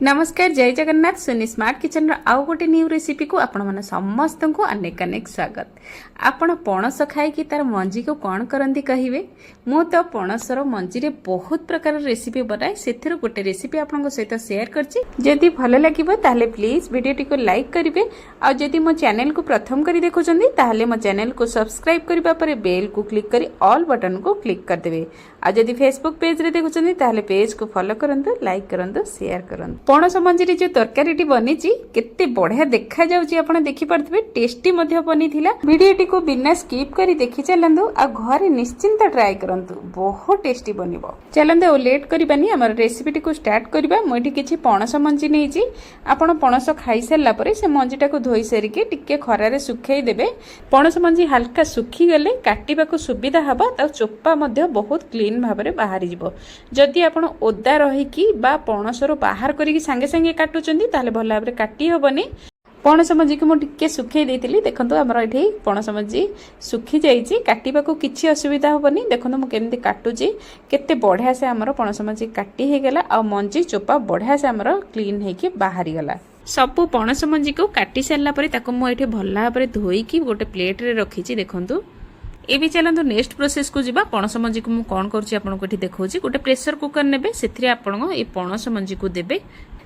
नमस्कार जय Jagannath Soni smart kitchen आउ गोटे न्यू रेसिपी को आपण मन समस्त को अनेक अनेक स्वागत। आपण पणस खाई तार मंजी को कौन करती कहे मु तो पणसर मंजी रे बहुत प्रकार रेसिपी बनाए से गोटे रेसिपी आपण सहित शेयर करछि। जदि भल लगिबो ताले प्लीज वीडियो को लाइक करिवे आ जदि मो चैनल को प्रथम करी देखुछन्ती ताले मो चैनल को सब्सक्राइब करिबा परे बेल को क्लिक करी ऑल बटन को क्लिक कर देबे। आ जदि फेसबुक पेज रे देखुछन्ती ताले पेज को फॉलो करंतु लाइक करंतु शेयर करंतु। पणस मंजी रे जो तरकारी बनी केते बढ़िया देखा जाउची आपण देखि परथिबे टेस्टी मध्ये बनी थिला। वीडियो को बिना स्किप करी देखि चलंदु आ घरे निश्चिंत ट्राई करंतु बहुत टेस्टी बनिबो। चलंदे ओ लेट करिबानी हमर रेसिपी को स्टार्ट करबा। मोइठी किछि पणस मंजी नेइची आपण पणस खाई सारला परे से मंजीटा को धोई सरिके टिके खरा रे सुखाई देबे। पणस मंजी हल्का सुखी गले काटिबा को सुविधा हबा ता चोपा मध्ये बहुत क्लीन भाबरे बाहरी जिवो। जदि आपण ओदा रही कि बा पणसरो बाहर करिकि संगे संगे काटुचंदी ताले भल भाबरे काटी हबनी। पणस मंजी को मुझे सुखई देती देखो आमर ये पणस मंजी सुखी जाइए काटा को किसी असुविधा हेनी। देखो मुझे केमती काटुची केते बढ़िया से आमर पणस मंजी काटी हो गला आ मंजी चोपा बढ़िया से आमर क्लीन होके बाहरी गला। सबू पणस मंजी को काटी सारा पर मुझे भल भाव धोईकी गोटे प्लेट रे रखी देखु। एवं चलते नेक्स्ट प्रोसेस को जीवा। पणस मंजी को मुझे कौन कर देखा गोटे प्रेसर कुकर ने से आपण ये पणस मंजी को देवे।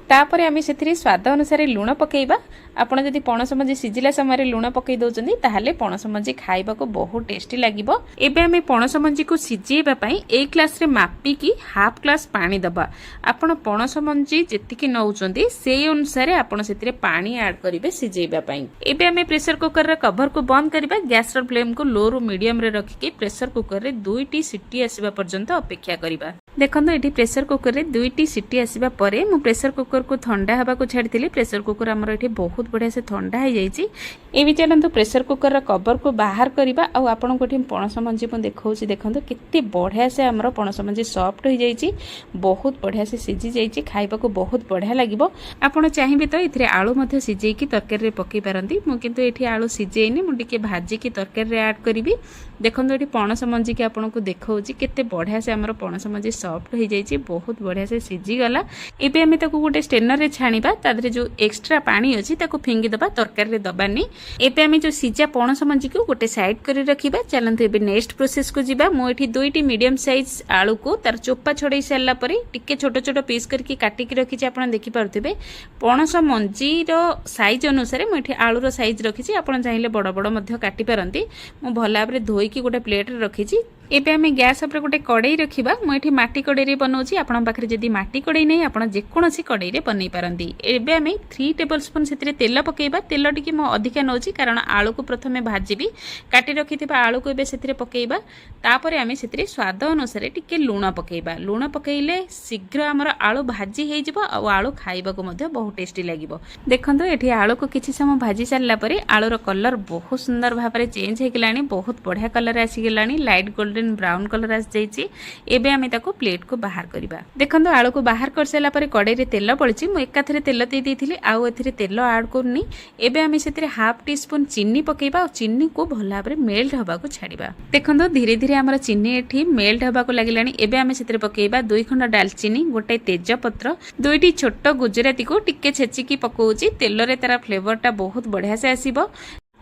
तापर आम से स्वाद अनुसार लुण पकेबा। आपड़ जदि पणस मंजी सिझिला समय लुण पकई दौरान ताहले पणस मंजी खाइबा को बहुत टेस्टी लगिबो। एबे आम पणस मंजी को सिझेबा पई एक ग्लास रे मापिकी हाफ ग्लास पानी दबा। आपण पणस मंजी जेतिकी नउचंदी सेई अनुसार आपण सेतिरे पानी ऐड करिवे सिझेबा पई। एबे आम प्रेशर कुकर रे कवर को बंद करिबा। गैस रो फ्लेम को लो रु मीडियम रे रखिके प्रेशर कुकर रे 2टी सीटी आसीबा पर्यंत अपेक्षा करिबा। देखंतु एठी प्रेशर कुकर रे 2टी सीटी आसीबा परे मु प्रेशर कुकर को ठंडा हवा को छाड़ी। प्रेशर कुकर आमर ये बहुत बढ़िया से ठंडा हो जाइए। ये चलते प्रेशर कुकर कवर को बाहर करवा। आपन को पणस मंजी देखा देखो केते बढ़िया से आमर पणस मंजी सॉफ्ट हो जाइए बहुत बढ़िया से सिझी जाइए खाइबा को बहुत बढ़िया लगिबो। आपन चाहिए तो ये आलू मध्य सिझेकी तरकारी पकई पारती। मुझे ये आलू सिझेनी मुझे भाजिकी तरकारी ऐड करी। देखो ये पणस मंजी की आपन को देखा केते बढ़िया से आमर पणस मंजी सॉफ्ट हो जाइए बहुत बढ़िया से सिझी गला। एबे आमे ताको गोटे स्टेनर रे छाणीबा। तादरे जो एक्स्ट्रा पानी अछि ताको फिंगी दबा तरकारी रे दबानी। एबे आमे जो सिझा पणस मंजी को गोटे साइड करी रखिबा। चलंतु एबे नेक्स्ट प्रोसेस को जिबा। मो एठी 2टी मीडियम साइज आलू को तार चोपा छड़ाई सारला परे टिके छोटो छोटो पीस करके काटी की रखिछि। आपण देखि पारुथिबे पणस मंजी रो साइज अनुसार मो एठी आलू रो साइज रखिछि। आपण चाहिले बड़ बड़ मध्य काटी पारंती। मो भला भाबरे धोई की गोटे प्लेट रे रखिछि। एबे आमे गैस ऊपर गोटे कड़ाई रखिबा। मो एठी माटी कड़ाई रे बनौछि। आपण पाखरे जदी माटी कड़ाई नै आपण जे कोनोसी कड़ाई रे बनै पारंती। एबे आमे 3 टेबलस्पून सेतिरे तेल पकेइबा। तेल टिके मो अधिका नौछि कारण आलू को प्रथमे भाजिबी। काटी रखिथिबा आलू को एबे सेतिरे पकेइबा। तापरे आमे सेतिरे स्वाद अनुसार टिके लूण पकेइबा। लूण पकेइले शीघ्र हमर आलू भाजी हे जिवो आ आलू खाइबा को मध्ये बहुत टेस्टी लागिवो। देखंतु एठी आलू को किछि समय भाजी सारला परे आलू रो कलर बहुत सुंदर भाबरे चेंज हे गेलानी। बहुत बढ़िया कलर आसी Gelani. Light golden brown colour आसी जाइछि। एबे आमे ताको प्लेट को बाहर करिबा। देखंतु आलू को बाहर कर सारला परे कड़ाई रे तेल पड़िछि। मु एकाथरे तेल दे देथिली आउ एथिरे तेल ऐड करनी। एबे आमे सेतिरे हाफ टी स्पून चीनी पकेइबा। चीनी को भल भाबरे मेल्ट हबा को छाड़ीबा। देखंतु धीरे धीरे हमर चीनी एठी मेल्ट हबा को लागिलानी। एबे आमे सेतिरे पकेइबा 2 खंड दालचीनी गोटे तेज पत्र 2टी छोट गुजराती को टिके छेचिकी पकोउची। तेल रे तारा फ्लेवरटा बहुत बढ़िया से आसीबो।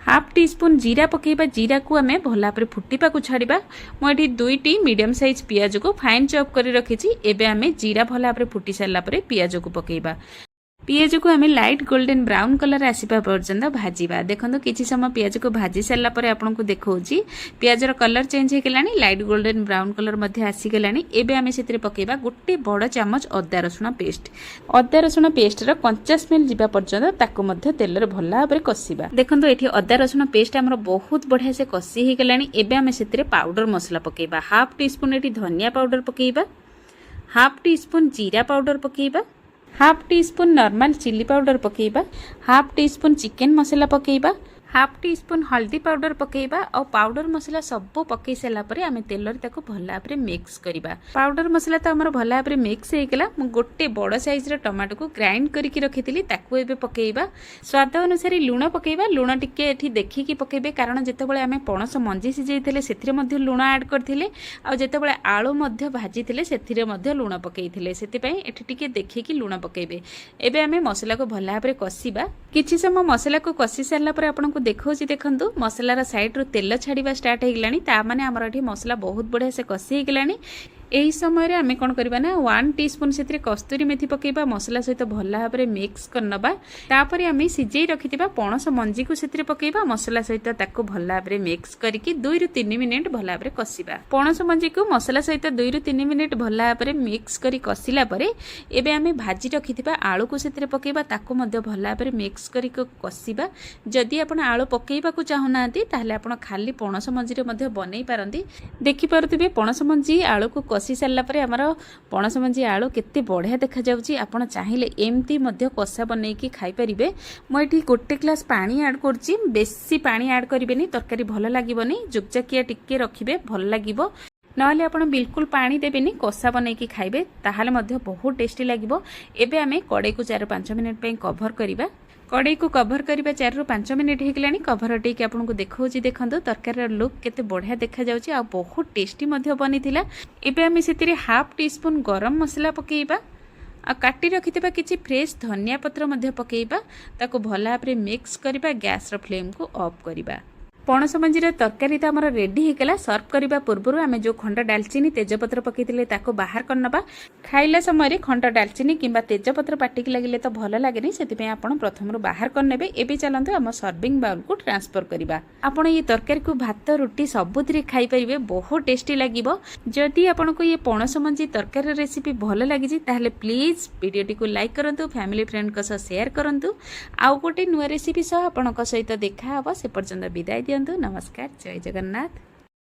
हाफ टी स्पून जीरा पकेइबा। जीरा को आमे भला भाबरे फुटीबा को छाड़ीबा। मो एठी 2टी मीडियम साइज पियाज को फाइन चॉप करी रखिछि। एबे आमे जीरा भला भाबरे फुटी सारला परे पियाज को पकेइबा। पियाज को आमे लाइट गोल्डन ब्राउन कलर आसीबा पर्यंत भाजीबा। देखंतु किछि समय पियाज को भाजी सारला परे आपन को देखौछि पियाज रो कलर चेंज हे Gelani. Light golden brown colour मध्ये आसी गेलानी। एबे आमे सेतिरे पकेइबा गोटे बड़ चामच अदा रसुण पेस्ट। अदा रसुण पेस्ट रो कच्चा स्मेल जिबा पर्यंत ताको मध्ये तेल रे भल्ला भाबरे कसिबा। देखंतु एठी अदा रसुण पेस्ट हमर बहुत बढ़िया से कसी हे गेलानी। एबे आमे सेतिरे पाउडर मसला पकेइबा। हाफ टी स्पून एठी धनिया पाउडर पकेइबा। हाफ टी स्पून जीरा पाउडर पकेइबा। Half teaspoon normal chilli powder पकेइबा। Half teaspoon chicken masala पकेइबा। हाफ टी स्पून हल्दी पाउडर पकेबा और पाउडर मसला सब पकई सारा पर आम तेल भल भाव मिक्स करवा। पाउडर मसला तो आमर भल भाव मिक्स होगा। गोटे बड़ साइज टमाटो को ग्राइंड करके रखी पकेबा। स्वाद अनुसार लुण पकेबा। लुण टिके देखिकी पकेबे कारण जितेबाला आम पणस मंजी सिझे से लुण ऐड करते आते आलू भाजी से लुण पकई से देखिकी लुण पकेबे। एबे आम मसला को भल भाव कषा। किछि समय मसला को कषि सारा पर आपन को देखो देखु मसलार साइड रू तेल छाड़ा स्टार्ट हो गलानी ताने आमर ये मसला बहुत बढ़िया से कषि गलानी। यही समय आम कौन करवा ना 1 टीस्पून से कस्तूरी मेथी पकेबा मसला सहित भल भाव मिक्स करनबा। तापर आम सिझे रखि पणस मंजी को से पकेबा मसला सहित भल भाव मिक्स करके 2 ରୁ 3 मिनिट भल भाव कषा। पणस मंजी को मसला सहित 2 ରୁ 3 मिनिट भल भाव मिक्स कर कषिला एबे आम भाजी रखि आलू को से पकेबा भल भाव मिक्स कर कषा। जदि आप आलू पकेबा चाहूना ताहले आपण खाली पणस मंजी बनै पारती। देखिपे पणस मंजी आलू को कषि सारा पर आमर पणस मंजी आलू केते बढ़िया देखा जाउची। आपण चाहिले एमती कषा बनैकी खाई परिबे। मुझे गोटे ग्लास पानी ऐड करछि। बेसी पानी ऐड करिवेनी तरकारी भल लागिबनी। जुकजाकिया टिके रखिबे भल लागिबो। नहले आपण बिल्कुल पानी देबेनी कषा बनैकी खाइबे ताहाले मध्य बहुत टेस्टी लागिबो। एबे आमे कड़ाई को 4-5 मिनिट पे कवर करिबा। कड़ाई को कवर करवा 4 ରୁ 5 मिनिट हो गलानी। कवर हटेकी आपको देखा देखो तरकार लुक केते बढ़िया देखा जाउची आ बहुत टेस्टी बनी थिला। एबे आम से हाफ टी स्पून गरम मसला पकेबा आ काटी रखिथिबा किछि फ्रेश धनिया पत्र पकेबा। ताको भल भाव मिक्स करबा। गैस रो फ्लेम को ऑफ करबा। पणस मंजीर तरकारी तो आमर रेडी होगला। सर्व करने पूर्व आम जो खंड डालचीनी तेजपत्र पकईले बाहर करनबा। खाइला समय खंड डालचीनी किंबा तेजपत्र पाटिक लगे तो भल लगे से प्रथम बाहर करने। एबे चलते आम सर्विंग बाउल को ट्रांसफर करवा। आपड़ ये तरकारी को भात रुटी सबुथ खाई पारे बहुत टेस्टी लगे। जदि आपन को ये पणस मंजी तरकारी रेसिपी भल लगी ताहले प्लीज वीडियो को लाइक करूँ फैमिली फ्रेंड को शेयर करूँ। आउ गोटे नुआ रेसिपी सह आपण सहित देखा हे से पर्यंत विदाय दियंतु। नमस्कार। जय जगन्नाथ।